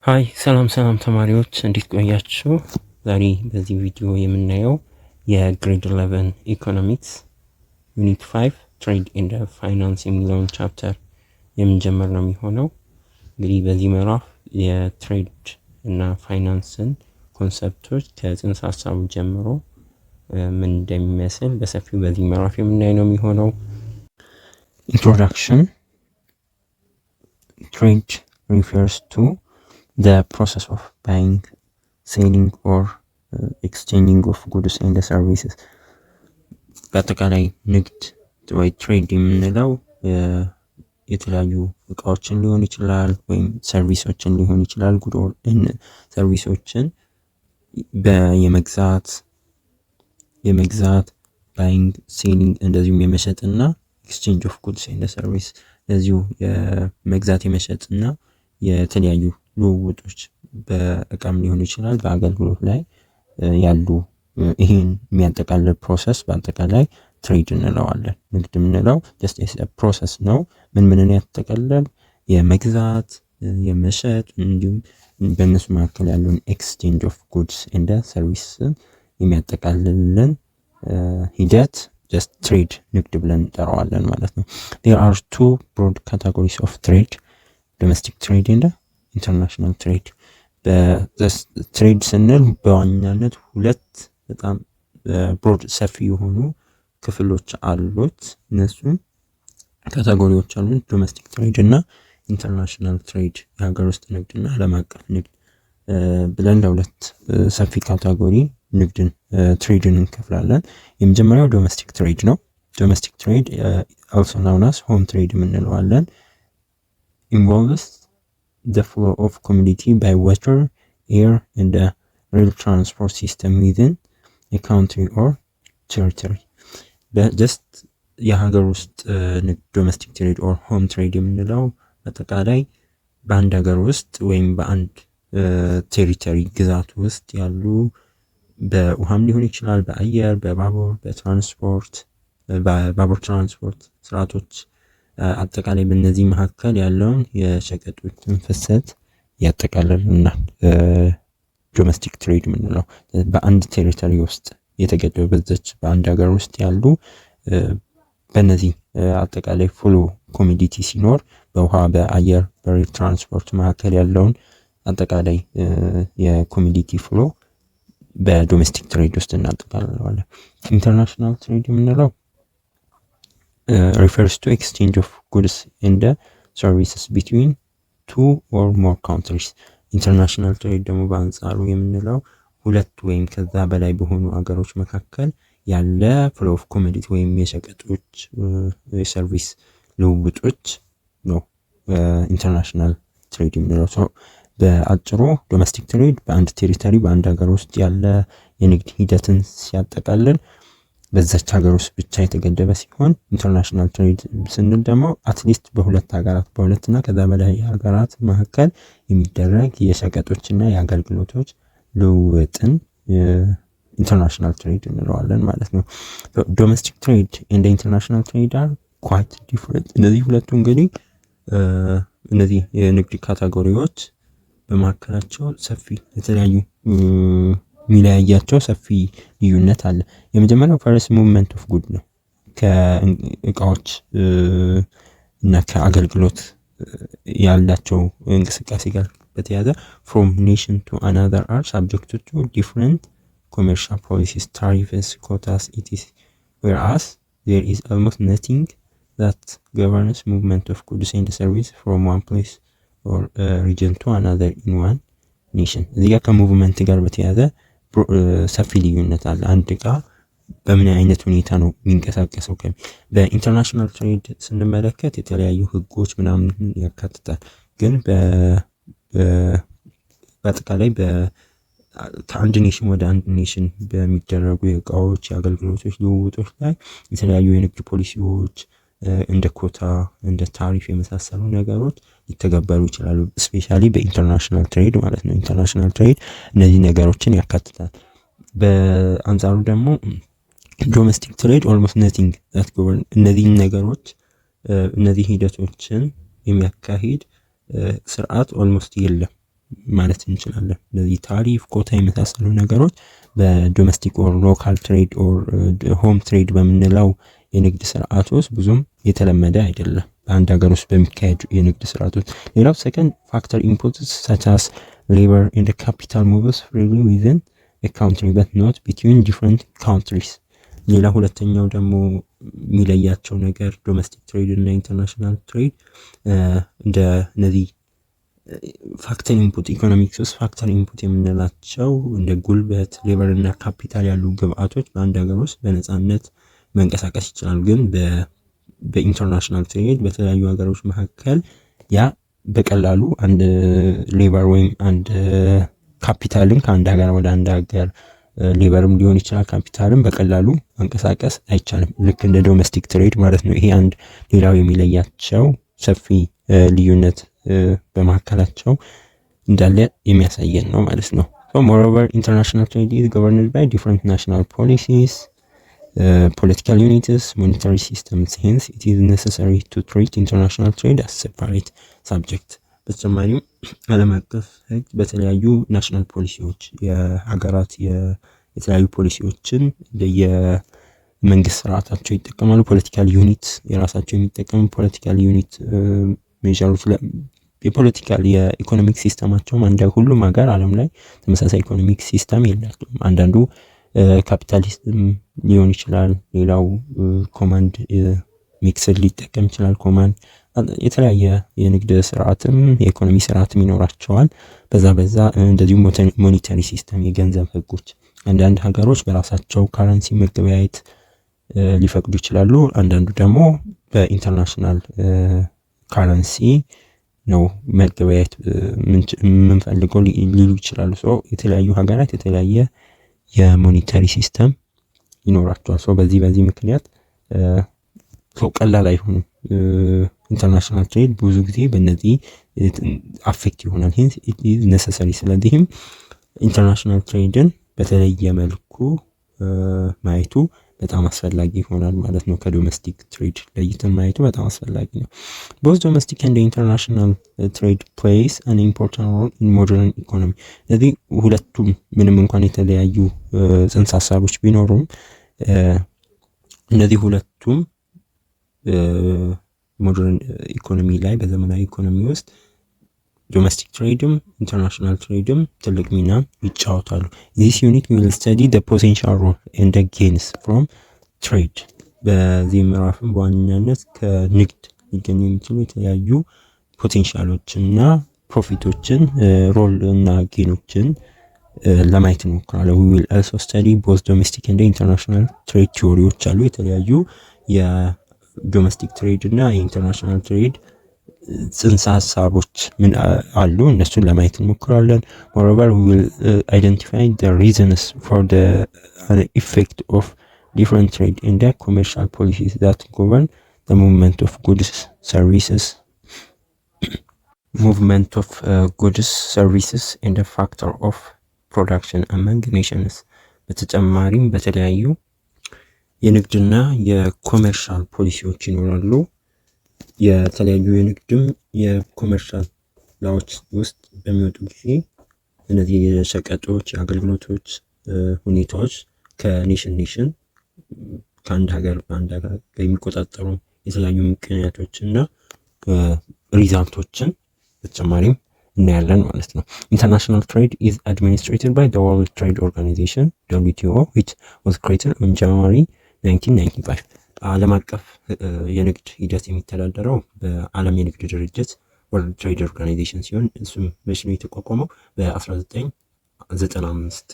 ሃይ ሰላም ተማሪዎች እንዴት ቆያችሁ? ዛሬ በዚህ ቪዲዮ የምናየው የግሬድ 11 ኢኮኖሚክስ ዩኒት 5 ትሬድ ኤንድ ፋይናንስ የሚለውን ቻፕተር የምንጀምር ነው የሚሆነው። እንግዲህ በዚህ ምዕራፍ የትሬድ እና ፋይናንስን ኮንሰፕቶች ከጽንሰ ሀሳቡ ጀምሮ ምን እንደሚመስል በሰፊው በዚህ ምዕራፍ የምናይ ነው የሚሆነው። ኢንትሮዳክሽን ትሬድ refers to the process of buying, selling or exchanging of goods and services. በአጠቃላይ ንግድ ወይ ትሬድ የምንለው የተለያዩ እቃዎችን ሊሆን ይችላል ወይም ሰርቪሶችን ሊሆን ይችላል። ሰርቪሶችን የመግዛት ባይንግ፣ ሴሊንግ እንደዚሁም የመሸጥና ኤክስቼንጅ ኦፍ ጉድስ ኤንድ ሰርቪስ እንደዚሁ የመግዛት የመሸጥና የተለያዩ ልውውጦች በእቃም ሊሆን ይችላል በአገልግሎት ላይ ያሉ ይህን የሚያጠቃልል ፕሮሰስ በአጠቃላይ ትሬድ እንለዋለን። ንግድ የምንለው ጀስት ፕሮሰስ ነው። ምንን ያጠቃልላል? የመግዛት የመሸጥ እንዲሁም በእነሱ መካከል ያለውን ኤክስቼንጅ ኦፍ ጉድስ ኤንድ ሰርቪስ የሚያጠቃልልን ሂደት ጀስት ትሬድ ንግድ ብለን እንጠራዋለን ማለት ነው። there are two broad categories of trade, domestic trade and international trade. በትሬድ ስንል በዋናነት ሁለት በጣም ብሮድ ሰፊ የሆኑ ክፍሎች አሉት። እነሱም ካቴጎሪዎች አሉት፣ ዶሜስቲክ ትሬድ እና ኢንተርናሽናል ትሬድ፣ የሀገር ውስጥ ንግድ እና ዓለም አቀፍ ንግድ ብለን ለሁለት ሰፊ ካቴጎሪ ንግድን ትሬድን እንከፍላለን። የመጀመሪያው ዶሜስቲክ ትሬድ ነው። ዶሜስቲክ ትሬድ also known as home trade የምንለዋለን involves the flow of commodity by water, air and the rail transport system within a country or territory. just የሀገር ውስጥ ንግድ ዶሜስቲክ ትሬድ or home trade የምንለው አጠቃላይ በአንድ ሀገር ውስጥ ወይም በአንድ ቴሪቶሪ ግዛት ውስጥ ያሉ በውሃም ሊሆን ይችላል፣ በአየር፣ በባቡር ትራንስፖርት ስርዓቶች አጠቃላይ በእነዚህ መካከል ያለውን የሸቀጦችን ፍሰት ያጠቃልልናል። ዶሜስቲክ ትሬድ የምንለው በአንድ ቴሪቶሪ ውስጥ የተገደበ በዛች በአንድ ሀገር ውስጥ ያሉ በእነዚህ አጠቃላይ ፍሎ ኮሚዲቲ ሲኖር በውሃ በአየር በሬል ትራንስፖርት መካከል ያለውን አጠቃላይ የኮሚዲቲ ፍሎ በዶሜስቲክ ትሬድ ውስጥ እናጠቃልለዋለን። ኢንተርናሽናል ትሬድ የምንለው refers to exchange of goods and services between two or more countries. ኢንተርናሽናል ትሬድ ደግሞ በአንጻሩ የምንለው ሁለት ወይም ከዛ በላይ በሆኑ አገሮች መካከል ያለ ፍሎ ኦፍ ኮሞዲቲ ወይም የሸቀጦች የሰርቪስ ልውውጦች ነው ኢንተርናሽናል ትሬድ የምንለው። በአጭሩ ዶሜስቲክ ትሬድ በአንድ ቴሪቶሪ በአንድ ሀገር ውስጥ ያለ የንግድ ሂደትን ሲያጠቃልል በዛች ሀገር ውስጥ ብቻ የተገደበ ሲሆን፣ ኢንተርናሽናል ትሬድ ስንል ደግሞ አትሊስት በሁለትና ከዛ በላይ ሀገራት መካከል የሚደረግ የሸቀጦችና የአገልግሎቶች ልውውጥን ኢንተርናሽናል ትሬድ እንለዋለን ማለት ነው። ዶሜስቲክ ትሬድ እንደ ኢንተርናሽናል ትሬድ አር ኳይት ዲፍረንት። እነዚህ ሁለቱ እንግዲህ እነዚህ የንግድ ካቴጎሪዎች በመካከላቸው ሰፊ የተለያዩ የሚለያያቸው ሰፊ ልዩነት አለ። የመጀመሪያው ፈርስት ሙቭመንት ኦፍ ጉድ ነው። ከእቃዎች እና ከአገልግሎት ያላቸው እንቅስቃሴ ጋር በተያያዘ from nation to another are subject to different commercial policies, tariffs, quotas, etc. whereas there is almost nothing that governs movement of goods and services from one place or region to another in one nation. እዚህ ጋር ከሙቭመንት ጋር በተያያዘ ሰፊ ልዩነት አለ። አንድ እቃ በምን አይነት ሁኔታ ነው የሚንቀሳቀሰው? በኢንተርናሽናል ትሬድ ስንመለከት የተለያዩ ህጎች ምናምን ያካትታል። ግን በአጠቃላይ ከአንድ ኔሽን ወደ አንድ ኔሽን በሚደረጉ የእቃዎች የአገልግሎቶች ልውውጦች ላይ የተለያዩ የንግድ ፖሊሲዎች እንደ ኮታ እንደ ታሪፍ የመሳሰሉ ነገሮች ሊተገበሩ ይችላሉ። ስፔሻሊ በኢንተርናሽናል ትሬድ ማለት ነው። ኢንተርናሽናል ትሬድ እነዚህ ነገሮችን ያካትታል። በአንጻሩ ደግሞ ዶሜስቲክ ትሬድ ኦልሞስት ነቲንግ ዛት ጎቨርን እነዚህን ነገሮች እነዚህ ሂደቶችን የሚያካሂድ ስርዓት ኦልሞስት የለም። ማለት እንችላለን። ስለዚህ ታሪፍ፣ ኮታ የመሳሰሉ ነገሮች በዶሜስቲክ ኦር ሎካል ትሬድ ኦር ሆም ትሬድ በምንለው የንግድ ስርዓት ውስጥ ብዙም የተለመደ አይደለም በአንድ ሀገር ውስጥ በሚካሄዱ የንግድ ስርዓት ውስጥ። ሌላው ሰከንድ ፋክተር ኢንፑትስ such as labor and the capital moves freely within a country but not between different countries። ሌላ ሁለተኛው ደግሞ የሚለያቸው ነገር ዶሜስቲክ ትሬድ እና ኢንተርናሽናል ትሬድ እንደ እነዚህ ፋክተር ኢንፑት ኢኮኖሚክስ ውስጥ ፋክተር ኢንፑት የምንላቸው እንደ ጉልበት፣ ሌበር እና ካፒታል ያሉ ግብአቶች በአንድ ሀገር ውስጥ በነፃነት መንቀሳቀስ ይችላሉ። ግን በኢንተርናሽናል ትሬድ በተለያዩ ሀገሮች መካከል ያ በቀላሉ አንድ ሌበር ወይም አንድ ካፒታልን ከአንድ ሀገር ወደ አንድ ሀገር ሌበርም ሊሆን ይችላል ካፒታልም በቀላሉ መንቀሳቀስ አይቻልም። ልክ እንደ ዶሜስቲክ ትሬድ ማለት ነው። ይሄ አንድ ሌላው የሚለያቸው ሰፊ ልዩነት በመካከላቸው እንዳለ የሚያሳየን ነው ማለት ነው። moreover international trade is governed by different national policies, political units, monetary systems. Hence it is necessary to treat international trade as separate subject. በተጨማሪም ዓለም አቀፍ ሕግ በተለያዩ ናሽናል ፖሊሲዎች የሀገራት የተለያዩ ፖሊሲዎችን የመንግስት ስርዓታቸው ይጠቀማሉ። ፖለቲካል ዩኒት የራሳቸው የሚጠቀሙ ፖለቲካል ዩኒት ሜጀሮች የፖለቲካል የኢኮኖሚክ ሲስተማቸውም እንደ ሁሉም ሀገር ዓለም ላይ ተመሳሳይ ኢኮኖሚክ ሲስተም የላቸውም። አንዳንዱ ካፒታሊዝም ሊሆን ይችላል፣ ሌላው ኮማንድ ሚክስድ ሊጠቀም ይችላል። ኮማንድ የተለያየ የንግድ ስርዓትም የኢኮኖሚ ስርዓትም ይኖራቸዋል። በዛ እንደዚሁም ሞኔታሪ ሲስተም የገንዘብ ህጎች አንዳንድ ሀገሮች በራሳቸው ካረንሲ መገበያየት ሊፈቅዱ ይችላሉ። አንዳንዱ ደግሞ በኢንተርናሽናል ካረንሲ ነው መገበያየት የምንፈልገው ሊሉ ይችላሉ። የተለያዩ ሀገራት የተለያየ የሞኔታሪ ሲስተም ይኖራቸዋል። በዚህ ምክንያት ቀላል አይሆንም። ኢንተርናሽናል ትሬድ ብዙ ጊዜ በእነዚህ አፌክት ይሆናል። ሂንስ ኢት ኢዝ ነሰሰሪ። ስለዚህም ኢንተርናሽናል ትሬድን በተለየ መልኩ ማየቱ በጣም አስፈላጊ ይሆናል ማለት ነው። ከዶሜስቲክ ትሬድ ለይተን ማየቱ በጣም አስፈላጊ ነው። ቦዝ ዶሜስቲክ ኤንድ ኢንተርናሽናል ትሬድ ፕሌይስ አን ኢምፖርታንት ሮል ኢን ሞደርን ኢኮኖሚ። ስለዚህ ሁለቱም ምንም እንኳን የተለያዩ ጽንሰ ሀሳቦች ቢኖሩም እነዚህ ሁለቱም ሞደርን ኢኮኖሚ ላይ በዘመናዊ ኢኮኖሚ ውስጥ ዶሜስቲክ ትሬድም ኢንተርናሽናል ትሬድም ትልቅ ሚና ይጫወታሉ። ዚስ ዩኒት ዊል ስተዲ ዘ ፖቴንሻል ሮል ኤንድ ጌንስ ፍሮም ትሬድ። በዚህ ምዕራፍም በዋነኛነት ከንግድ ሊገኙ የሚችሉ የተለያዩ ፖቴንሻሎችን እና ፕሮፊቶችን ሮል እና ጌኖችን ለማየት እንሞክራለን። ዊ ዊል አልሶ ስተዲ ቦዝ ዶሜስቲክ ኤንድ ኢንተርናሽናል ትሬድ ቲዎሪዎች አሉ። የተለያዩ የዶሜስቲክ ትሬድ እና የኢንተርናሽናል ትሬድ ጽንሰ ሀሳቦች ምን አሉ እነሱን ለማየት እንሞክራለን። moreover we will identify the reasons for the effect of different trade and the commercial policies that govern the movement of goods, services and the factor of production among nations። በተጨማሪም በተለያዩ የንግድና የኮመርሻል ፖሊሲዎች ይኖራሉ። የተለያዩ የንግድም የኮመርሻል ላዎች ውስጥ በሚወጡ ጊዜ እነዚህ የሸቀጦች የአገልግሎቶች ሁኔታዎች ከኔሽን ከአንድ ሀገር በአንድ ሀገር የሚቆጣጠሩ የተለያዩ ምክንያቶችና ሪዛልቶችን በተጨማሪም እናያለን ማለት ነው። ኢንተርናሽናል ትሬድ ኢዝ አድሚኒስትሬትድ ባይ ዘ ወርልድ ትሬድ ኦርጋናይዜሽን WTO which was created on January 1995። ዓለም አቀፍ የንግድ ሂደት የሚተዳደረው በዓለም የንግድ ድርጅት ወርልድ ትሬድ ኦርጋናይዜሽን ሲሆን እሱም መቼ ነው የተቋቋመው? በ1995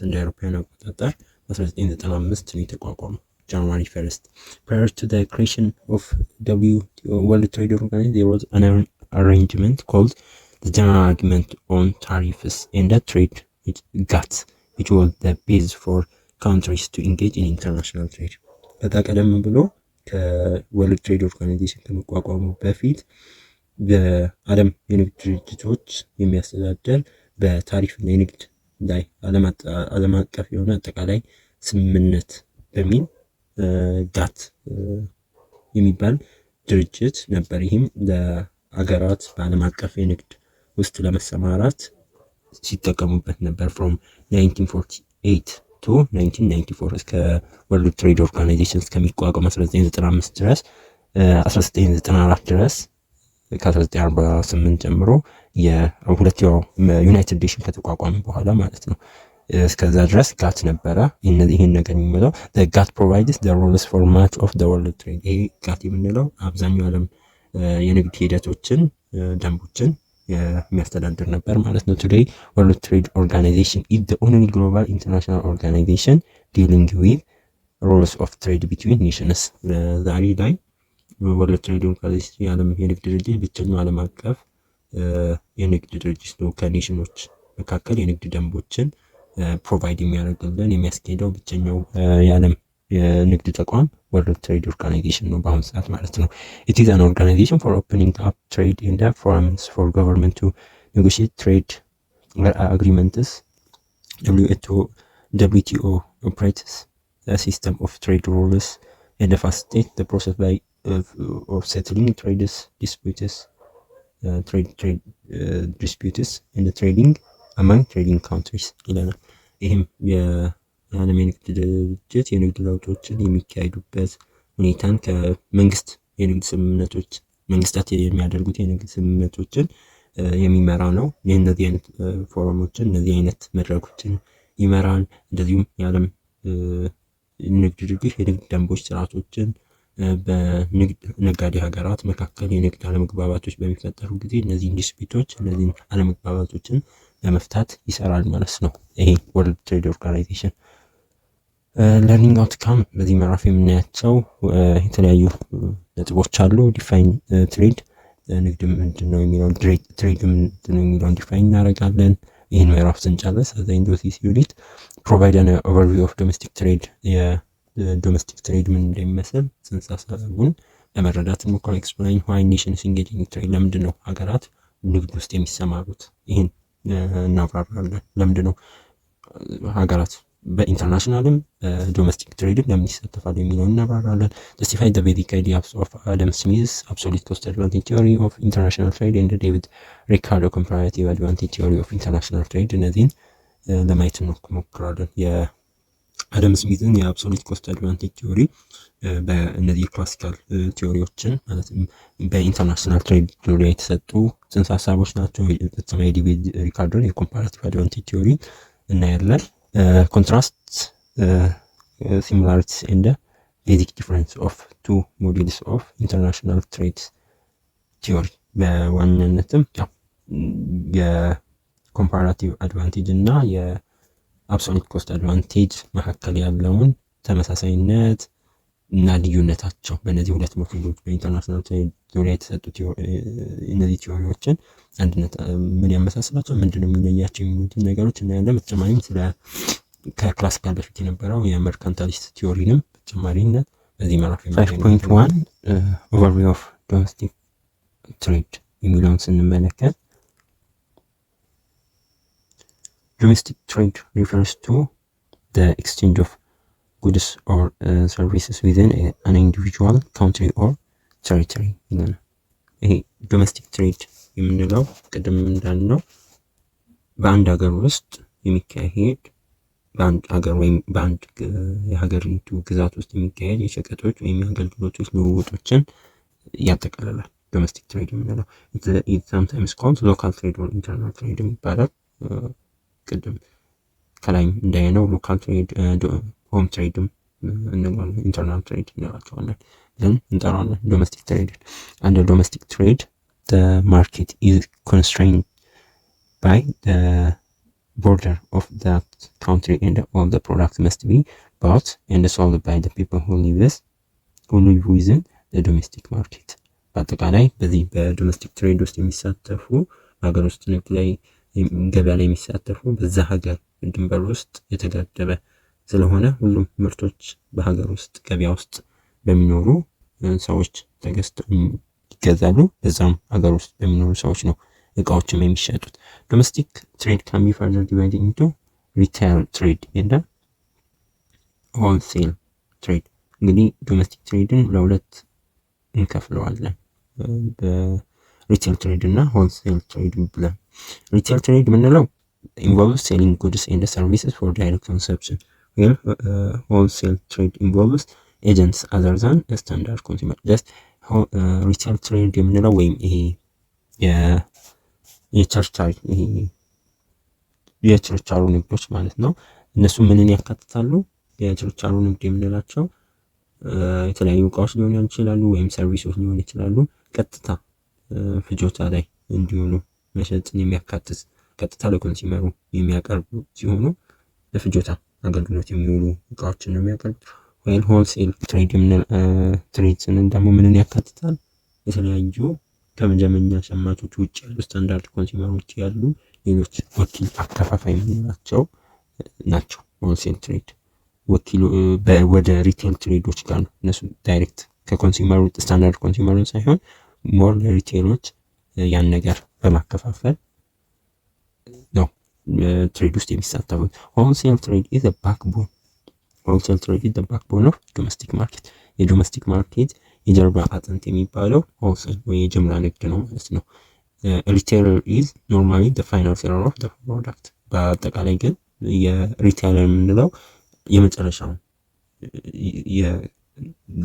እንደ አውሮፓውያን አቆጣጠር 1995 ነው የተቋቋመው January 1st። Prior to the creation of WTO World Trade Organization there was an arrangement called the General Agreement on Tariffs and the Trade with GATT which was the base for countries to engage in international trade። ከዛ ቀደም ብሎ ከወርልድ ትሬድ ኦርጋናይዜሽን ከመቋቋሙ በፊት በዓለም የንግድ ድርጅቶች የሚያስተዳደር በታሪፍና የንግድ ላይ ዓለም አቀፍ የሆነ አጠቃላይ ስምምነት በሚል ጋት የሚባል ድርጅት ነበር። ይህም ለሀገራት በዓለም አቀፍ የንግድ ውስጥ ለመሰማራት ሲጠቀሙበት ነበር from 1948 to 1994 እስከ ወርልድ ትሬድ ኦርጋናይዜሽን እስከሚቋቋም 1995 ድረስ 1994 ድረስ ከ1948 ጀምሮ የሁለተኛው ዩናይትድ ኔሽን ከተቋቋመ በኋላ ማለት ነው። እስከዛ ድረስ ጋት ነበረ። ይህን ነገር የሚመጣው ጋት ፕሮቫይድስ the rules for much of the world trade። ይሄ ጋት የምንለው አብዛኛው ዓለም የንግድ ሂደቶችን ደንቦችን የሚያስተዳድር ነበር ማለት ነው። ቱዴይ ወርልድ ትሬድ ኦርጋናይዜሽን is the only global international organization dealing with rules of trade between nations። ዛሬ ላይ ወርልድ ትሬድ ኦርጋናይዜሽን የዓለም የንግድ ድርጅት ብቸኛው ዓለም አቀፍ የንግድ ድርጅት ነው። ከኔሽኖች መካከል የንግድ ደንቦችን ፕሮቫይድ የሚያደርግልን የሚያስኬደው ብቸኛው የዓለም የንግድ ተቋም ወርልድ ትሬድ ኦርጋናይዜሽን ነው በአሁኑ ሰዓት ማለት ነው። it is an organization for opening up trade in the forums for government to negotiate trade agreements. WTO operates a system of trade rules and facilitates the process by of settling trade disputes and trading among trading countries ይለናል። ይህም የዓለም የንግድ ድርጅት የንግድ ለውጦችን የሚካሄዱበት ሁኔታን ከመንግስት የንግድ ስምምነቶች መንግስታት የሚያደርጉት የንግድ ስምምነቶችን የሚመራ ነው። የእነዚህ አይነት ፎረሞችን እነዚህ አይነት መድረኮችን ይመራል። እንደዚሁም የዓለም ንግድ ድርጅት የንግድ ደንቦች ስርዓቶችን በንግድ ነጋዴ ሀገራት መካከል የንግድ አለመግባባቶች በሚፈጠሩ ጊዜ እነዚህን ዲስፒቶች እነዚህን አለመግባባቶችን ለመፍታት ይሰራል ማለት ነው። ይሄ ወርልድ ትሬድ ኦርጋናይዜሽን ለርኒንግ አውትካም በዚህ ምዕራፍ የምናያቸው የተለያዩ ነጥቦች አሉ። ዲፋይን ትሬድ ንግድ ምንድን ነው የሚለውን ትሬድ ምንድን ነው የሚለውን ዲፋይን እናደርጋለን። ይህን ምዕራፍ ስንጨርስ ዚስ ዩኒት ፕሮቫይድ አን ኦቨርቪው ኦፍ ዶሜስቲክ ትሬድ የዶሜስቲክ ትሬድ ምን እንደሚመስል ጽንሰ ሀሳቡን ለመረዳት እንሞክር። ኤክስፕላይን ዋይ ኔሽንስ ኢንጌጅ ኢን ትሬድ ለምንድን ነው ሀገራት ንግድ ውስጥ የሚሰማሩት? ይህን እናብራራለን። ለምንድን ነው ሀገራት በኢንተርናሽናልም ዶሜስቲክ ትሬድም ለምን ይሳተፋሉ የሚለውን እናብራራለን። ጀስቲፋይ ዘ ቤዚክ አይዲያስ ኦፍ አደም ስሚዝ አብሶሉት ኮስት አድቫንቴጅ ቲዮሪ ኦፍ ኢንተርናሽናል ትሬድ ኤንድ ዴቪድ ሪካርዶ ኮምፓራቲቭ አድቫንቴጅ ቲዮሪ ኦፍ ኢንተርናሽናል ትሬድ እነዚህን ለማየት እንሞክራለን። የአደም ስሚዝን የአብሶሉት ኮስት አድቫንቴጅ ቲዮሪ በእነዚህ የክላሲካል ቲዮሪዎችን ማለትም በኢንተርናሽናል ትሬድ ዙሪያ የተሰጡ ጽንሰ ሀሳቦች ናቸው። የዴቪድ ሪካርዶን የኮምፓራቲቭ አድቫንቴጅ ቲዮሪ እናያለን። contrasts similarities and the basic difference of two models of international trade theory በዋናነትም የኮምፓራቲቭ አድቫንቴጅ እና የአብሶሉት ኮስት አድቫንቴጅ መካከል ያለውን ተመሳሳይነት እና ልዩነታቸው በእነዚህ ሁለት ሞዴሎች በኢንተርናሽናል ትሬድ ዙሪያ የተሰጡ እነዚህ ቲዮሪዎችን አንድነት ምን ያመሳስላቸው ምንድነው የሚለያቸው የሚሉትን ነገሮች እናያለን። በተጨማሪም ስለ ከክላሲካል በፊት የነበረው የመርካንታሊስት ቲዮሪንም በተጨማሪነት በዚህ ምዕራፍ 5.1 ኦቨርቪው ኦፍ ዶሜስቲክ ትሬድ የሚለውን ስንመለከት ዶሜስቲክ ትሬድ ሪፈርስ ቱ the exchange of goods or services within an individual country or territory ይላል። ይሄ ዶሜስቲክ ትሬድ የምንለው ቅድም እንዳልነው በአንድ ሀገር ውስጥ የሚካሄድ በአንድ ሀገር ወይም በአንድ የሀገሪቱ ግዛት ውስጥ የሚካሄድ የሸቀጦች ወይም የአገልግሎቶች ልውውጦችን ያጠቃልላል። ዶሜስቲክ ትሬድ የምንለው it sometimes called local trade or internal trade ይባላል። ቅድም ከላይም እንዳየነው ሎካል ትሬድ ሆም ትሬድም እንለዋለን፣ ኢንተርናል ትሬድ እንላቸዋለን። ግን እንጠራለን ዶሜስቲክ ትሬድ። አንድ ዶሜስቲክ ትሬድ the market is constrained by the border of that country and all the products must be bought and sold by the people who live within the domestic market። በአጠቃላይ በዚህ በዶሜስቲክ ትሬድ ውስጥ የሚሳተፉ ሀገር ውስጥ ንግድ ላይ ገበያ ላይ የሚሳተፉ በዛ ሀገር ድንበር ውስጥ የተገደበ ስለሆነ ሁሉም ምርቶች በሀገር ውስጥ ገበያ ውስጥ በሚኖሩ ሰዎች ተገዝተው ይገዛሉ። በዛም ሀገር ውስጥ በሚኖሩ ሰዎች ነው እቃዎችም የሚሸጡት። ዶሜስቲክ ትሬድ can be further divided into retail trade and wholesale trade። እንግዲህ ዶሜስቲክ ትሬድን ለሁለት እንከፍለዋለን፣ በሪቴል ትሬድ እና ሆልሴል ትሬድ ብለን። ሪቴል ትሬድ የምንለው involves selling goods and services for direct consumption, where wholesale trade involves agents other than a standard consumer. just ሪቴል ትሬድ የምንለው ወይም ይሄ የችርቻሮ ንግዶች ማለት ነው። እነሱ ምንን ያካትታሉ? የችርቻሮ ንግድ የምንላቸው የተለያዩ እቃዎች ሊሆኑ ይችላሉ ወይም ሰርቪሶች ሊሆኑ ይችላሉ። ቀጥታ ፍጆታ ላይ እንዲሆኑ መሸጥን የሚያካትት ቀጥታ ለኮንሱመሩ የሚያቀርቡ ሲሆኑ ለፍጆታ አገልግሎት የሚውሉ እቃዎችን ነው የሚያቀርቡት። ወይም ሆልሴል ትሬድን ደግሞ ምንን ያካትታል? የተለያዩ ከመደበኛ ሸማቾች ውጭ ያሉ ስታንዳርድ ኮንሱመሮች ያሉ ሌሎች ወኪል አከፋፋይ የምንላቸው ናቸው። ሆልሴል ትሬድ ወኪሉ ወደ ሪቴል ትሬዶች ጋር ነው። እነሱ ዳይሬክት ከኮንሱመሩ ስታንዳርድ ኮንሱመሩ ሳይሆን ሞር ለሪቴሎች ያን ነገር በማከፋፈል ነው ትሬድ ውስጥ የሚሳተፉት። ሆልሴል ትሬድ ኢዝ a backbone ኦፍ ዶሜስቲክ ማርኬት። የዶሜስቲክ ማርኬት የጀርባ አጥንት የሚባለው ሆልሴል ወይ የጅምላ ንግድ ነው ማለት ነው። ሪቴለር ኢዝ ኖርማሊ the final seller of the product። በአጠቃላይ ግን የሪቴለር የምንለው የመጨረሻው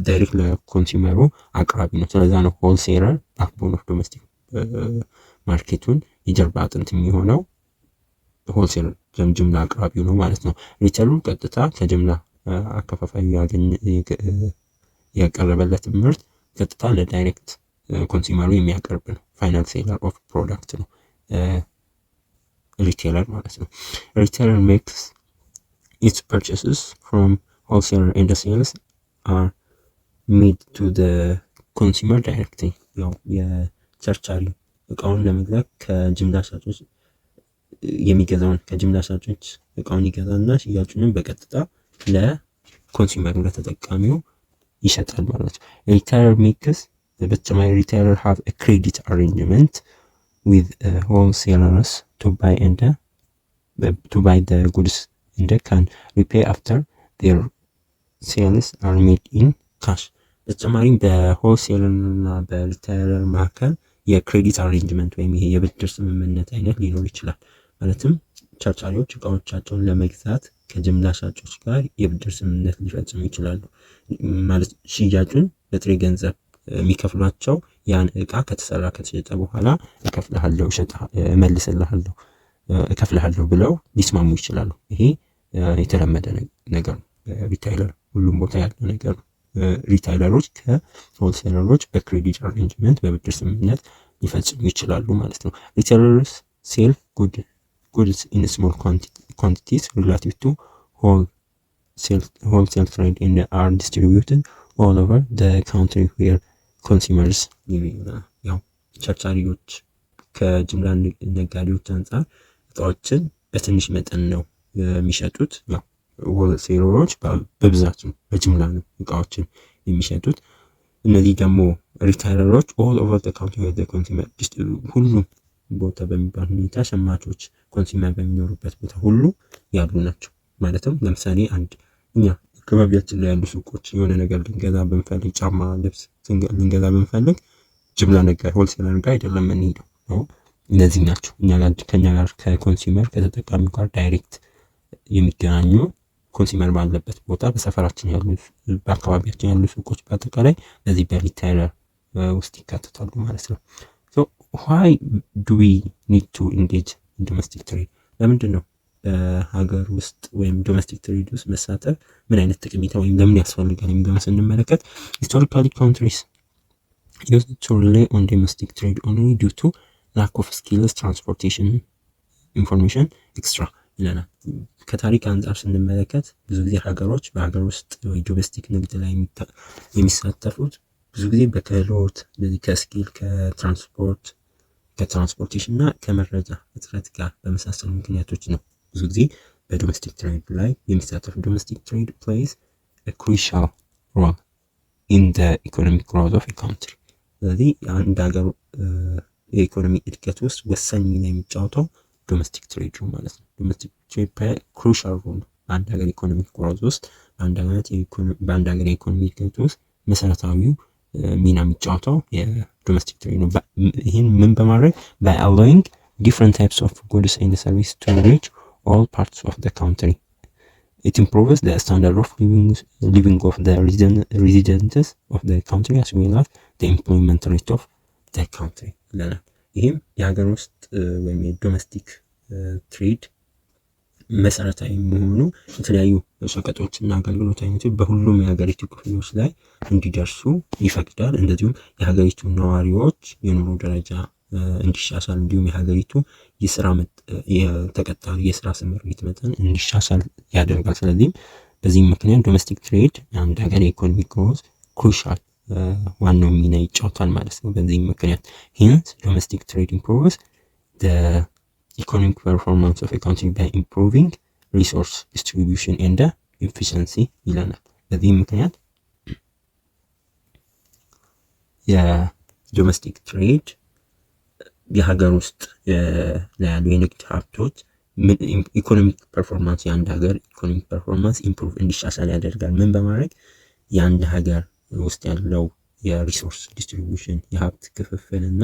ዳይሬክት ለኮንሱመሩ አቅራቢ ነው። ስለዛ ነው ሆልሴለር ባክቦን ኦፍ ዶሜስቲክ ማርኬቱን የጀርባ አጥንት የሚሆነው ሆልሴለር ጅምላ አቅራቢው ነው ማለት ነው። ሪቴለሩ ቀጥታ ከጅምላ አከፋፋይ ያቀረበለት ምርት ቀጥታ ለዳይሬክት ኮንሱመሩ የሚያቀርብ ነው። ፋይናል ሴለር ኦፍ ፕሮዳክት ነው ሪቴለር ማለት ነው። ሪቴለር ሜክስ ኢትስ ፐርቼስስ ፍሮም ሆልሴለር ኤንድ ሴልስ አር ሜድ ቱ ዘ ኮንሱመር ዳይሬክትሊ። ያው የቸርቻሪ እቃውን ለመግዛት ከጅምላ ሻጮች የሚገዛውን ከጅምላ ሻጮች እቃውን ይገዛና ሽያጩንም በቀጥታ ለኮንሱመሩ ለተጠቃሚው ይሸጣል ማለት ነው። ሪቴለር ሜክስ በተጨማሪ ሪቴለር ሃቭ a credit arrangement with wholesalers to buy the goods and can repay after their sales are made in cash። በተጨማሪም በሆልሴለር እና በሪቴለር መካከል የክሬዲት አሬንጅመንት ወይም ይሄ የብድር ስምምነት አይነት ሊኖር ይችላል። ማለትም ቸርቻሪዎች እቃዎቻቸውን ለመግዛት ከጅምላ ሻጮች ጋር የብድር ስምምነት ሊፈጽሙ ይችላሉ። ማለት ሽያጩን በጥሬ ገንዘብ የሚከፍሏቸው ያን እቃ ከተሰራ ከተሸጠ በኋላ እከፍልሃለሁ ብለው ሊስማሙ ይችላሉ። ይሄ የተለመደ ነገር ነው። ሪቴለር ሁሉም ቦታ ያለ ነገር ነው። ሪቴለሮች ከሆልሴለሮች በክሬዲት አሬንጅመንት በብድር ስምምነት ሊፈጽሙ ይችላሉ ማለት ነው። ሪቴለርስ ሴል goods in small quantities relative to wholesale trade and are distributed all over the country where consumers live. ያው ቸርቻሪዎች ከጅምላ ነጋዴዎች አንጻር እቃዎችን በትንሽ መጠን ነው የሚሸጡት። ያው ሆልሴለሮች በብዛት ነው በጅምላ ነው እቃዎችን የሚሸጡት። እነዚህ ደግሞ ሪቴለሮች all over the country where the consumer ሁሉም ቦታ በሚባል ሁኔታ ሸማቾች ኮንሱመር በሚኖሩበት ቦታ ሁሉ ያሉ ናቸው። ማለትም ለምሳሌ እኛ አካባቢያችን ላይ ያሉ ሱቆች የሆነ ነገር ልንገዛ ብንፈልግ ጫማ፣ ልብስ ልንገዛ ብንፈልግ ጅምላ ነጋዴ ሆልሴለር ጋር አይደለም የምንሄደው ነው። እነዚህ ናቸው ከኛ ጋር ከኮንሱመር ከተጠቃሚው ጋር ዳይሬክት የሚገናኙ ኮንሱመር ባለበት ቦታ በሰፈራችን ያሉ በአካባቢያችን ያሉ ሱቆች በአጠቃላይ እነዚህ በሪቴለር ውስጥ ይካተታሉ ማለት ነው። why do we need to engage in domestic trade? ለምንድን ነው በሀገር ውስጥ ወይም ዶሜስቲክ ትሬድ ውስጥ መሳተፍ ምን አይነት ጠቀሜታ ወይም ለምን ያስፈልጋል የሚለውን ስንመለከት historically countries used to rely on domestic trade only due to lack of skills, transportation, information, extra ይለናል። ከታሪክ አንጻር ስንመለከት ብዙ ጊዜ ሀገሮች በሀገር ውስጥ ወይ ዶሜስቲክ ንግድ ላይ የሚሳተፉት ብዙ ጊዜ በክህሎት ከስኪል ከትራንስፖርቴሽን እና ከመረጃ እጥረት ጋር በመሳሰሉ ምክንያቶች ነው ብዙ ጊዜ በዶሜስቲክ ትሬድ ላይ የሚሳተፉ። ዶሜስቲክ ትሬድ plays a crucial role in the economic growth of a country። ስለዚህ አንድ ሀገር የኢኮኖሚ እድገት ውስጥ ወሳኝ ሚና የሚጫወተው ዶሜስቲክ ትሬድ ነው ማለት ነው። ዶሜስቲክ ትሬድ ክሩሻል ሮል በአንድ ሀገር ኢኮኖሚክ ግሮዝ ውስጥ በአንድ ሀገር የኢኮኖሚ እድገት ውስጥ መሰረታዊው ሚና የሚጫወተው የዶሜስቲክ ትሬድ ነው። ይህን ምን በማድረግ by allowing different types of goods and services to reach all parts of the country. It improves the standard of living of the residents of the country as well as the employment rate of the country ይለናል። ይህም የሀገር ውስጥ ወይም የዶሜስቲክ ትሬድ መሰረታዊ መሆኑ የተለያዩ ሸቀጦችና አገልግሎት አይነቶች በሁሉም የሀገሪቱ ክፍሎች ላይ እንዲደርሱ ይፈቅዳል። እንደዚሁም የሀገሪቱ ነዋሪዎች የኑሮ ደረጃ እንዲሻሻል እንዲሁም የሀገሪቱ የተቀጣሪ የስራ ስምሪት መጠን እንዲሻሻል ያደርጋል። ስለዚህም በዚህም ምክንያት ዶሜስቲክ ትሬድ አንድ ሀገር የኢኮኖሚ ግሮዝ ክሩሻል ዋናው ሚና ይጫወታል ማለት ነው። በዚህም ምክንያት ሂንስ ዶሜስቲክ ትሬድ ኢምፕሩቭስ the economic performance of a country by improving resource distribution and efficiency ይለናል። በዚህም ምክንያት የዶሜስቲክ ትሬድ የሀገር ውስጥ ላይ ያሉ የንግድ ሀብቶች ኢኮኖሚክ ፐርፎርማንስ የአንድ ሀገር ኢኮኖሚክ ፐርፎርማንስ ኢምፕሩቭ እንዲሻሻል ያደርጋል። ምን በማድረግ የአንድ ሀገር ውስጥ ያለው የሪሶርስ ዲስትሪቢዩሽን የሀብት ክፍፍል እና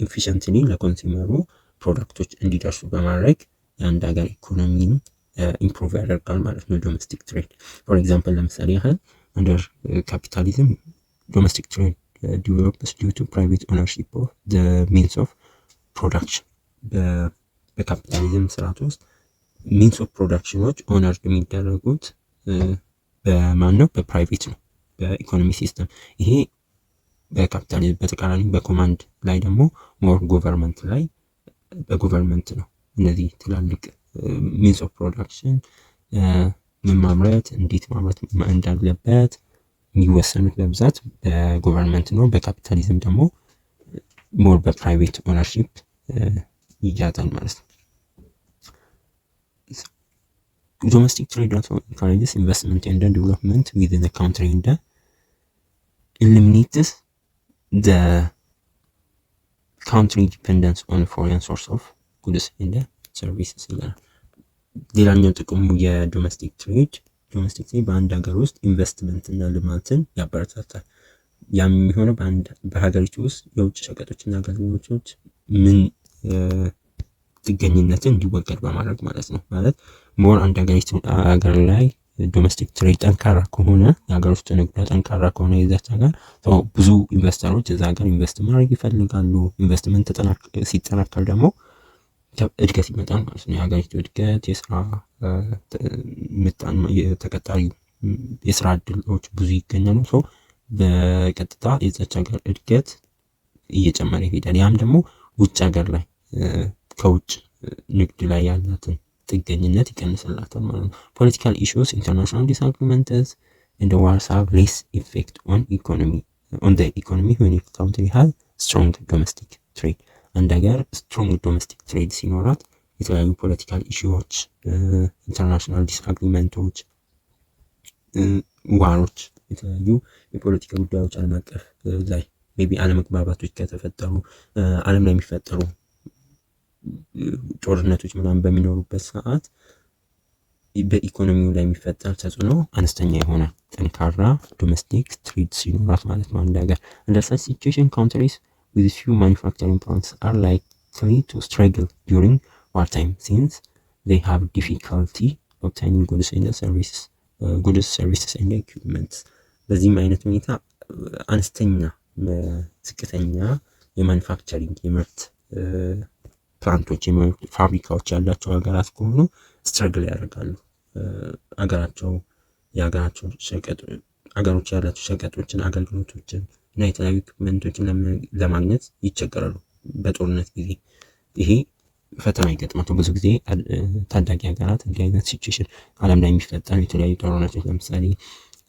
ኢፊሽንትሊ ለኮንሱመሩ ፕሮዳክቶች እንዲደርሱ በማድረግ የአንድ ሀገር ኢኮኖሚን ኢምፕሩቭ ያደርጋል ማለት ነው ዶሜስቲክ ትሬድ። ፎር ኤግዛምፕል ለምሳሌ ያህል አንደር ካፒታሊዝም ዶሜስቲክ ትሬድ develops due to private ownership of the means of production። በካፒታሊዝም ስርዓት ውስጥ ሚንስ ኦፍ ፕሮዳክሽኖች ኦነር የሚደረጉት በማን ነው? በፕራይቬት ነው፣ በኢኮኖሚ ሲስተም። ይሄ በካፒታሊዝም በተቃራኒ በኮማንድ ላይ ደግሞ ሞር ጎቨርንመንት ላይ በጎቨርንመንት ነው እነዚህ ትላልቅ ሚንስ ኦፍ ፕሮዳክሽን ምን ማምረት እንዴት ማምረት እንዳለበት የሚወሰኑት በብዛት በጎቨርንመንት ነው። በካፒታሊዝም ደግሞ ሞር በፕራይቬት ኦነርሺፕ ይያዛል ማለት ነው። ዶሜስቲክ ትሬድ also encourages investment and development within the country and eliminates the country dependence on foreign source of goods and services ይላል። ሌላኛው ጥቅሙ የዶሜስቲክ ትሬድ በአንድ ሀገር ውስጥ ኢንቨስትመንት እና ልማትን ያበረታታል። ያም የሚሆነው በሀገሪቱ ውስጥ የውጭ ሸቀጦችና አገልግሎቶች ምን ጥገኝነትን እንዲወገድ በማድረግ ማለት ነው። ማለት ሞር አንድ ሀገር ላይ ዶሜስቲክ ትሬድ ጠንካራ ከሆነ የሀገር ውስጥ ንግድ ጠንካራ ከሆነ የዛች ሀገር ብዙ ኢንቨስተሮች እዛ ሀገር ኢንቨስት ማድረግ ይፈልጋሉ። ኢንቨስትመንት ሲጠናከር ደግሞ እድገት ይመጣል ማለት ነው። የሀገሪቱ እድገት የስራ ተቀጣሪ የስራ እድሎች ብዙ ይገኛሉ። በቀጥታ የዛች ሀገር እድገት እየጨመረ ይሄዳል። ያም ደግሞ ውጭ ሀገር ላይ ከውጭ ንግድ ላይ ያላትን ጥገኝነት ይቀንስላታል ማለት ነው። ፖለቲካል ኢሹስ ኢንተርናሽናል ዲስአግሪመንትስ and the wars have less effect on the economy when a country has strong domestic trade። አንድ ሀገር ስትሮንግ ዶሜስቲክ ትሬድ ሲኖራት የተለያዩ ፖለቲካል ኢሹዎች፣ ኢንተርናሽናል ዲስአግሪመንቶች፣ ዋሮች፣ የተለያዩ የፖለቲካ ጉዳዮች ዓለም አቀፍ ላይ ሜቢ አለመግባባቶች ከተፈጠሩ ዓለም ላይ የሚፈጠሩ ጦርነቶች ምናምን በሚኖሩበት ሰዓት በኢኮኖሚው ላይ የሚፈጠር ተጽዕኖ አነስተኛ የሆነ ጠንካራ ዶሜስቲክ ትሬድ ሲኖራት ማለት ነው አንድ ሀገር። under such situation countries with few manufacturing plants are likely to struggle during wartime since they have difficulty obtaining goods, services and equipment። በዚህም አይነት ሁኔታ አነስተኛ ዝቅተኛ የማኑፋክቸሪንግ የምርት ፕላንቶች የምርት ፋብሪካዎች ያላቸው ሀገራት ከሆኑ ስትረግል ያደርጋሉ። ሀገሮች ያላቸው ሸቀጦችን አገልግሎቶችን እና የተለያዩ ኢኩፕመንቶችን ለማግኘት ይቸገራሉ በጦርነት ጊዜ። ይሄ ፈተና ይገጥማቸው ብዙ ጊዜ ታዳጊ ሀገራት እንዲህ አይነት ሲቹዌሽን ዓለም ላይ የሚፈጠሩ የተለያዩ ጦርነቶች ለምሳሌ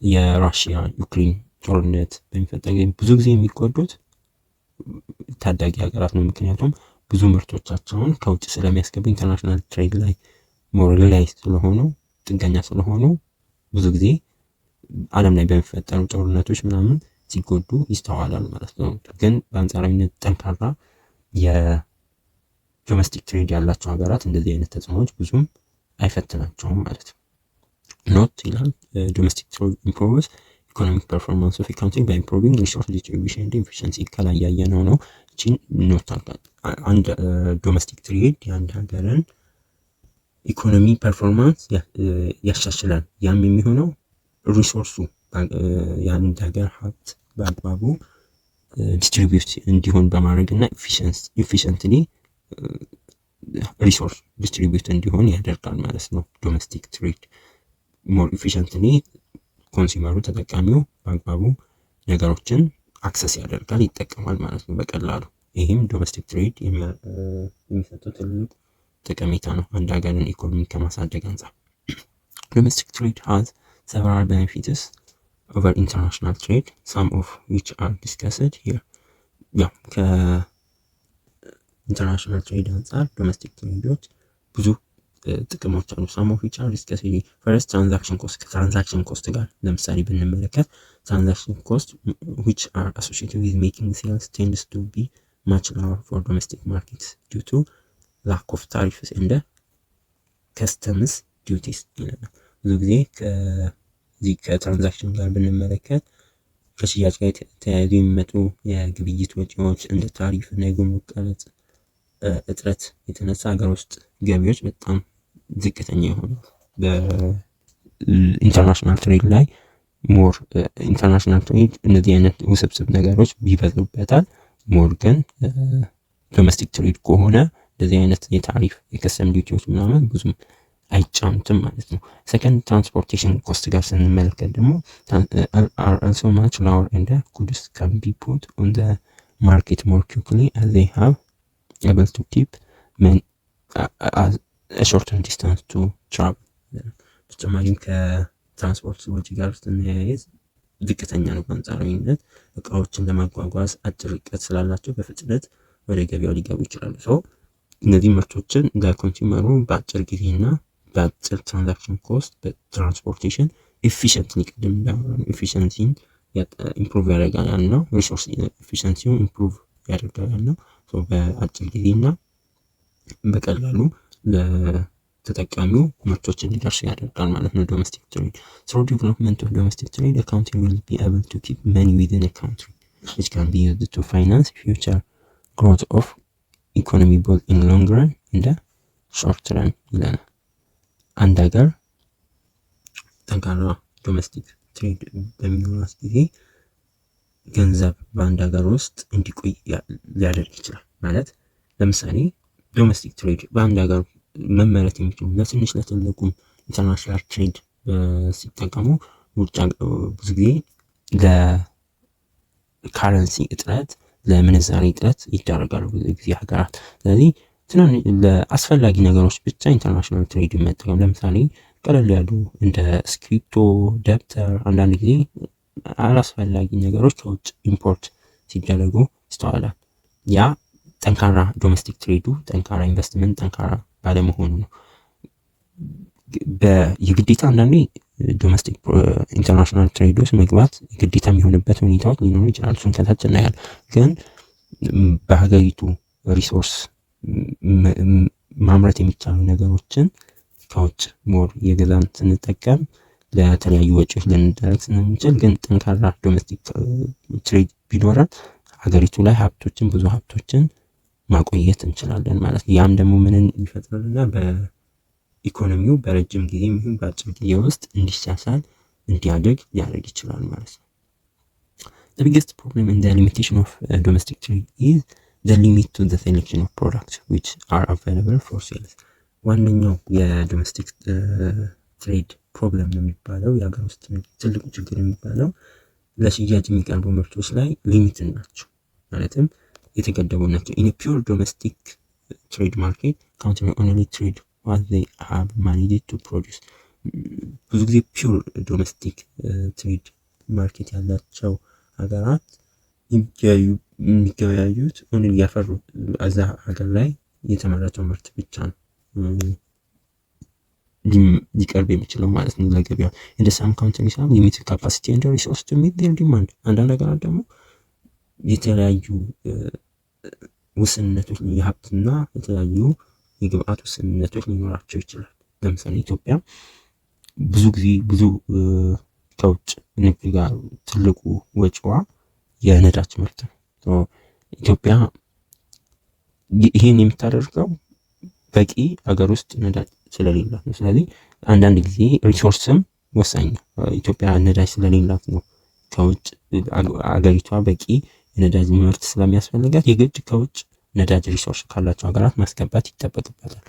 የራሽያ ዩክሬን ጦርነት በሚፈጠር ጊዜ ብዙ ጊዜ የሚጎዱት ታዳጊ ሀገራት ነው። ምክንያቱም ብዙ ምርቶቻቸውን ከውጭ ስለሚያስገቡ ኢንተርናሽናል ትሬድ ላይ ሞር ላይ ስለሆኑ ጥገኛ ስለሆኑ ብዙ ጊዜ ዓለም ላይ በሚፈጠሩ ጦርነቶች ምናምን ሲጎዱ ይስተዋላል ማለት ነው። ግን በአንጻራዊነት ጠንካራ የዶሜስቲክ ትሬድ ያላቸው ሀገራት እንደዚህ አይነት ተጽዕኖዎች ብዙም አይፈትናቸውም ማለት ነው። ኖት ይላል ዶሜስቲክ ትሬድ ኢምፕሩቭስ ኢኮኖሚክ ፐርፎርማንስ ኦፍ ኤ ካንትሪ ባይ ኢምፕሩቪንግ ሪሶርስ ዲስትሪቢዩሽን ኤንድ ኤፊሺየንሲ። ከላይ ያየነው ነው አንድ ዶሜስቲክ ትሬድ የአንድ ሀገርን ኢኮኖሚ ፐርፎርማንስ ያሻሽላል። ያም የሚሆነው ሪሶርሱ የአንድ ሀገር ሀብት በአግባቡ ዲስትሪቢዩት እንዲሆን በማድረግ እና ኢፊሽንትሊ ሪሶርስ ዲስትሪቢዩት እንዲሆን ያደርጋል ማለት ነው። ዶሜስቲክ ትሬድ ሞር ኢፊሽንትሊ ኮንሱመሩ ተጠቃሚው በአግባቡ ነገሮችን አክሰስ ያደርጋል፣ ይጠቀማል ማለት ነው በቀላሉ። ይህም ዶሜስቲክ ትሬድ የሚሰጠው ትልቅ ጠቀሜታ ነው አንድ ሀገርን ኢኮኖሚ ከማሳደግ አንጻር። ዶሜስቲክ ትሬድ has several benefits over international trade, some of which are discussed here. ያው ከኢንተርናሽናል ትሬድ አንጻር ዶሜስቲክ ትሬዶች ብዙ ጥቅሞች አሉ። some of which are discussed here. first transaction cost ከትራንዛክሽን ኮስት ጋር ለምሳሌ ብንመለከት transaction cost which are associated with making sales tends to be much lower for domestic markets due to lack of tariffs and customs duties ይለናል። ብዙ ጊዜ ከትራንዛክሽን ጋር ብንመለከት ከሽያጭ ጋር ተያይዞ የሚመጡ የግብይት ወጪዎች እንደ ታሪፍ እና የጉምሩክ ቀረጥ እጥረት የተነሳ ሀገር ውስጥ ገቢዎች በጣም ዝቅተኛ ይሆናል። በኢንተርናሽናል ትሬድ ላይ ሞር ኢንተርናሽናል ትሬድ እነዚህ አይነት ውስብስብ ነገሮች ቢበዙበታል። ሞር ግን ዶሜስቲክ ትሬድ ከሆነ እንደዚህ አይነት የታሪፍ የከስተም ዲዩቲዎች ምናምን ብዙም አይጫኑትም ማለት ነው። ሰከንድ ትራንስፖርቴሽን ኮስት ጋር ስንመለከት ደግሞ are also much lower and the goods can be put on the market more quickly as they have able to keep a shorter distance to travel። በተጨማሪም ከትራንስፖርት ወጪ ጋር ስናያይዝ ዝቅተኛ ነው በአንጻራዊነት። እቃዎችን ለማጓጓዝ አጭር ርቀት ስላላቸው በፍጥነት ወደ ገበያው ሊገቡ ይችላሉ። እነዚህ ምርቶችን ለኮንሱመሩ በአጭር ጊዜና በአጭር ትራንዛክሽን ኮስት በትራንስፖርቴሽን ኤፊሽንትሊ ቅድም እንዳወራነው ኤፊሽንሲን ኢምፕሩቭ ያደርጋል ያልነው፣ ሪሶርስ ኤፊሽንሲውን ኢምፕሩቭ ያደርጋል ያልነው በአጭር ጊዜና በቀላሉ ለተጠቃሚው ምርቶች እንዲደርሱ ያደርጋል ማለት ነው ዶሜስቲክ ትሬድ። through development of domestic trade, a country will be able to keep money within a country which can be used to finance future growth of economy both in long run and short run ይለናል። አንድ ሀገር ጠንካራ ዶሜስቲክ ትሬድ በሚኖራት ጊዜ ገንዘብ በአንድ ሀገር ውስጥ እንዲቆይ ሊያደርግ ይችላል። ማለት ለምሳሌ ዶሜስቲክ ትሬድ በአንድ ሀገር መመረት የሚችሉ ለትንሽ ለትልቁም ኢንተርናሽናል ትሬድ ሲጠቀሙ ውጭ ብዙ ጊዜ ለካረንሲ እጥረት ለምንዛሬ እጥረት ይዳረጋሉ ብዙ ጊዜ ሀገራት። ስለዚህ ለአስፈላጊ ነገሮች ብቻ ኢንተርናሽናል ትሬድ መጠቀም፣ ለምሳሌ ቀለል ያሉ እንደ ስክሪፕቶ፣ ደብተር፣ አንዳንድ ጊዜ አላስፈላጊ ነገሮች ከውጭ ኢምፖርት ሲደረጉ ይስተዋላል። ያ ጠንካራ ዶሜስቲክ ትሬዱ ጠንካራ ኢንቨስትመንት ጠንካራ ባለመሆኑ ነው። የግዴታ አንዳንዴ ዶሜስቲክ ኢንተርናሽናል ትሬዶች መግባት ግዴታ የሚሆንበት ሁኔታዎች ሊኖሩ ይችላሉ። እሱን ከታች እናያለን። ግን በሀገሪቱ ሪሶርስ ማምረት የሚቻሉ ነገሮችን ከውጭ ሞር የገዛን ስንጠቀም ለተለያዩ ወጪዎች ልንደረግ ስንችል፣ ግን ጠንካራ ዶሜስቲክ ትሬድ ቢኖረን ሀገሪቱ ላይ ብዙ ሀብቶችን ማቆየት እንችላለን ማለት ነው። ያም ደግሞ ምንን ይፈጥራልና በኢኮኖሚው በረጅም ጊዜ ይሁን በአጭር ጊዜ ውስጥ እንዲሻሻል እንዲያድግ ሊያደርግ ይችላል ማለት ነው። The biggest problem in the limitation of domestic trade is the limit to the selection of products which are available for sales። ዋነኛው የዶሜስቲክ ትሬድ ፕሮብለም ነው የሚባለው፣ የሀገር ውስጥ ትልቁ ችግር የሚባለው ለሽያጭ የሚቀርቡ ምርቶች ላይ ሊሚት ናቸው፣ ማለትም የተገደቡ ናቸው። in a pure domestic trade market country only trade what they have managed to produce። ብዙ ጊዜ ፒውር ዶሜስቲክ ትሬድ ማርኬት ያላቸው ሀገራት የሚገበያዩት ያፈሩ እዛ ሀገር ላይ የተመረተው ምርት ብቻ ነው ሊቀርብ የሚችለው ማለት ነው ለገበያ። እንደ ሳም ካውንትሪስ have limited capacity and resource to meet their demand። አንዳንድ ሀገራት ደግሞ የተለያዩ ውስንነቶች የሀብትና የተለያዩ የግብአት ውስንነቶች ሊኖራቸው ይችላል። ለምሳሌ ኢትዮጵያ ብዙ ከውጭ ንግድ ጋር ትልቁ ወጪዋ የነዳጅ ምርት ነው። ኢትዮጵያ ይሄን የምታደርገው በቂ ሀገር ውስጥ ነዳጅ ስለሌላት ነው። ስለዚህ አንዳንድ ጊዜ ሪሶርስም ወሳኝ ነው። ኢትዮጵያ ነዳጅ ስለሌላት ነው ከውጭ አገሪቷ በቂ የነዳጅ ምርት ስለሚያስፈልጋት የግድ ከውጭ ነዳጅ ሪሶርስ ካላቸው ሀገራት ማስገባት ይጠበቅበታል።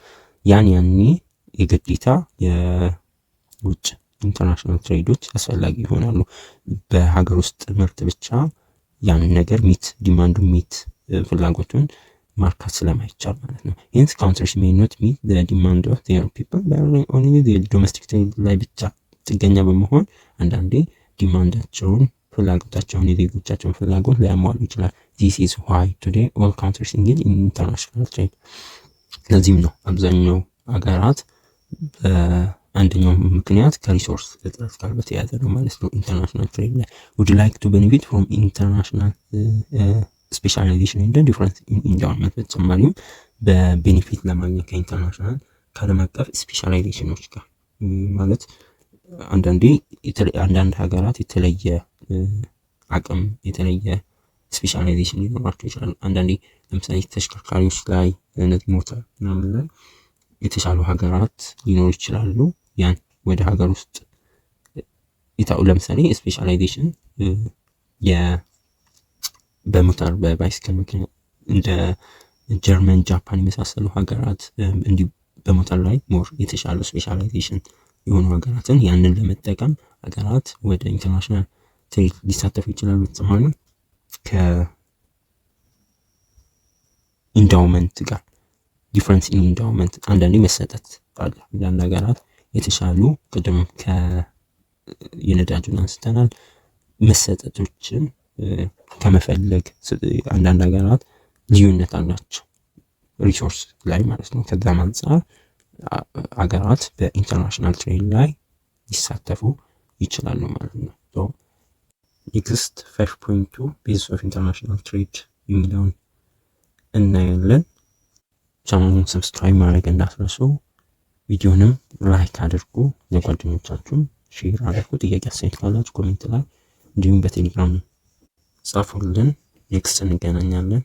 ያኔ የግዴታ የውጭ ኢንተርናሽናል ትሬዶች አስፈላጊ ይሆናሉ። በሀገር ውስጥ ምርት ብቻ ያንን ነገር ዲማንዱ ፍላጎቱን ማርካት ስለማይቻል ማለት ነው። ሄንስ ካውንትሪስ ሜይ ኖት ሚት ዘ ዲማንድ ኦፍ ዜር ፒፕል ባይ ኦንሊ ዶሜስቲክ ትሬድ ላይ ብቻ ጥገኛ በመሆን አንዳንዴ ዲማንዳቸውን ፍላጎታቸውን የዜጎቻቸውን ፍላጎት ሊያሟሉ ይችላል። ዚስ ኢዝ ዋይ ቱዴይ ኦል ካውንትሪስ ኢንጌጅ ኢን ኢንተርናሽናል ትሬድ። ለዚህም ነው አብዛኛው ሀገራት በአንደኛው ምክንያት ከሪሶርስ እጥረት ጋር በተያያዘ ነው ማለት ነው ኢንተርናሽናል ትሬድ ላይ። ውድ ላይክ ቱ ቤኔፊት ፍሮም ኢንተርናሽናል ስፔሻላይዜሽን እንደ ዲፍረንስ ኢንዳውመንት በተጨማሪም በቤኔፊት ለማግኘት ከኢንተርናሽናል ከዓለም አቀፍ ስፔሻላይዜሽኖች ጋር ማለት አንዳንድ ሀገራት የተለየ አቅም የተለየ ስፔሻላይዜሽን ሊኖራቸው ይችላል። አንዳንዴ ለምሳሌ ተሽከርካሪዎች ላይ ሞተር ምናምን ላይ የተሻሉ ሀገራት ሊኖሩ ይችላሉ። ያን ወደ ሀገር ውስጥ ለምሳሌ ስፔሻላይዜሽን በሞተር በባይስክል ምክንያት እንደ ጀርመን፣ ጃፓን የመሳሰሉ ሀገራት እንዲሁ በሞተር ላይ ሞር የተሻሉ ስፔሻላይዜሽን የሆኑ ሀገራትን ያንን ለመጠቀም ሀገራት ወደ ኢንተርናሽናል ትሬድ ሊሳተፉ ይችላሉ። በተጨማሪ ከኢንዳውመንት ጋር ዲፍረንስ ኢን ኢንዳውመንት አንዳንዴ መሰጠት አለ። አንዳንድ ሀገራት የተሻሉ ቅድም የነዳጁን አንስተናል መሰጠቶችን ከመፈለግ አንዳንድ ሀገራት ልዩነት አላቸው ሪሶርስ ላይ ማለት ነው። ከዛም አንፃር ሀገራት በኢንተርናሽናል ትሬድ ላይ ሊሳተፉ ይችላሉ ማለት ነው። ኔክስት 5.2 ቤዝስ ኦፍ ኢንተርናሽናል ትሬድ የሚለውን እናያለን። ቻናሉን ሰብስክራይብ ማድረግ እንዳትረሱ፣ ቪዲዮንም ላይክ አድርጉ፣ ለጓደኞቻችሁም ሼር አድርጉ። ጥያቄ አስተያየት ካላችሁ ኮሜንት ላይ እንዲሁም በቴሌግራም ጻፉልን። ኔክስት እንገናኛለን።